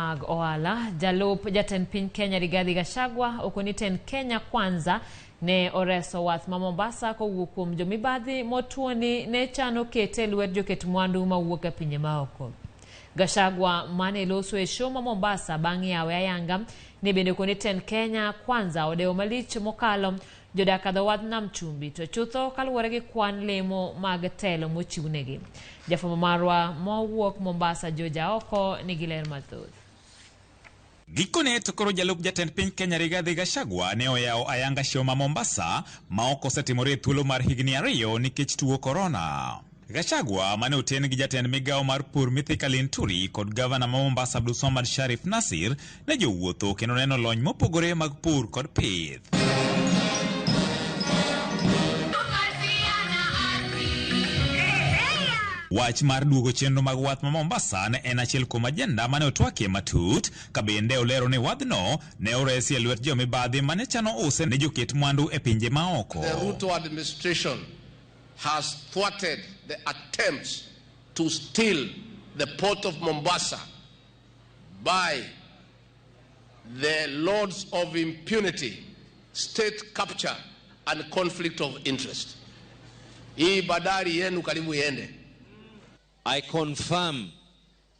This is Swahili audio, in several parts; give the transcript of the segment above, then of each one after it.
mag ohala jalup jatend piny Kenya Rigathi Gachagua okoniten Kenya kwanza ne oreso wadh ma Mombasa kowuok kuom jomibadhi motuoni ne chano kete lwet joket mwandu mawuok e pinje maoko. Gachagua mane loso e show ma Mombasa bang'e yawe ayanga ne bende koniten Kenya kwanza odeo malich mokalo jodak adho wadh nam chumbi to chutho kaluwore gi kwan lemo mag telo mochiwnegi. Jafwambo marwa mowuok Mombasa Joja oko nigi ler mathoth. Gikone to koro jalup jatend piny Kenya Rigathi Gachagua ne oyawo ayanga show ma Mombasa ma ok osetimore thuolo mar higni 2 nikech tuo corona. Gachagua mane oten gi jatend migawo mar pur Mithika Linturi kod gavana ma Mombasa Abdulswamad Sharif Nasir ne jowuotho kendo neno lony mopogore mag pur kod pith. Wach mar duogo chenro mag wadh ma Mombasa ne en achiel kuom ajenda mane otwakie matut ka bende olero ni wadhno ne oresi e lwet jomibadhi mane chano use ne joket mwandu e pinje maoko. The Ruto administration has thwarted the attempts to steal the port of Mombasa by the lords of impunity, state capture and conflict of interest. Hii bandari yenu karibu iende. I confirm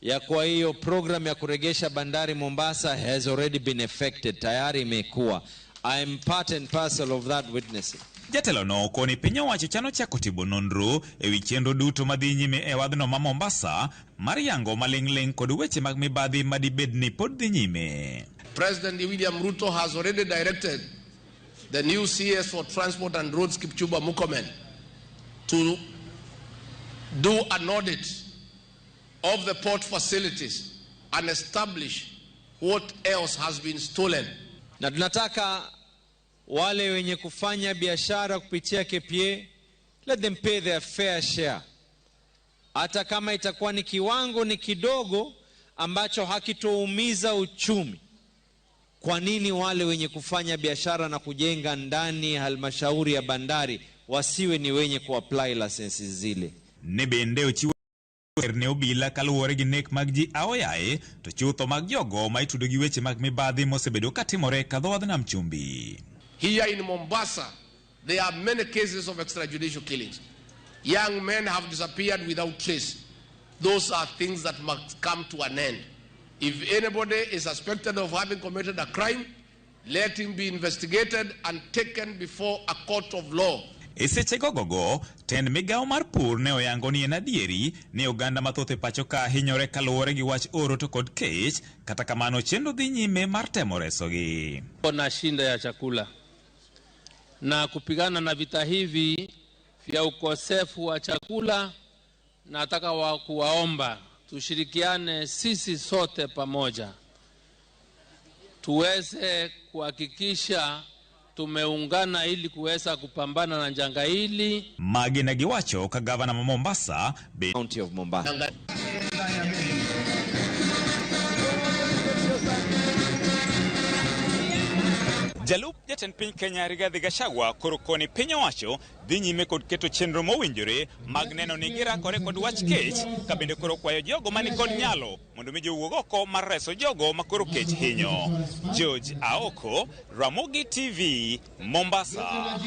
ya kwa hiyo program ya kuregesha bandari Mombasa has already been effected. Tayari imekuwa. I am part and parcel of that witnessing. Jatelo no koni piny owacho chano chako timo nonro ewi chenro duto madhi nyime e wadhno ma Mombasa mar yango maling'ling kod weche mag mibadhi madibed ni pod dhi nyime. President William Ruto has already directed the new CS for Transport and Roads Kipchumba Murkomen to do an audit of the port facilities and establish what else has been stolen. Na tunataka wale wenye kufanya biashara kupitia KPA, let them pay their fair share. Hata kama itakuwa ni kiwango ni kidogo ambacho hakitoumiza uchumi. Kwa nini wale wenye kufanya biashara na kujenga ndani halmashauri ya bandari wasiwe ni wenye kuapply licenses zile? Ne bende ochiwo ne obila kaluwore gi nek mag ji aoyaye to chutho mag jogo ma itudo gi weche mag mibadhi mosebedo katimore kadho wadh nam chumbi. Here in Mombasa, there are many cases of extrajudicial killings. Young men have disappeared without trace. Those are things that must come to an end. If anybody is suspected of having committed a crime, let him be investigated and taken before a court of law. Eseche gogogo, tend migawo mar pur ne oyango ni en adieri ni oganda mathoth e pacho ka hinyore kaluwore gi wach oro to kod kech, kata kamano chenro dhi nyime mar temo resogi. Kuna shinda ya chakula na kupigana na vita hivi vya ukosefu wa chakula. Nataka kuwaomba tushirikiane sisi sote pamoja tuweze kuhakikisha tumeungana ili kuweza kupambana na janga hili. Magina giwacho ka gavana ma Mombasa, County of Mombasa. Jalup jatend piny Kenya Rigathi Gachagua koro koni piny owacho dhi nyime kod keto chenro mowinjore mag neno ni girakore kod wach kech ka bende koro kwayo jogo mani kod nyalo mondo mi jowuog oko mar reso jogo ma koro kech hinyo. Joja oko, Ramogi TV, Mombasa.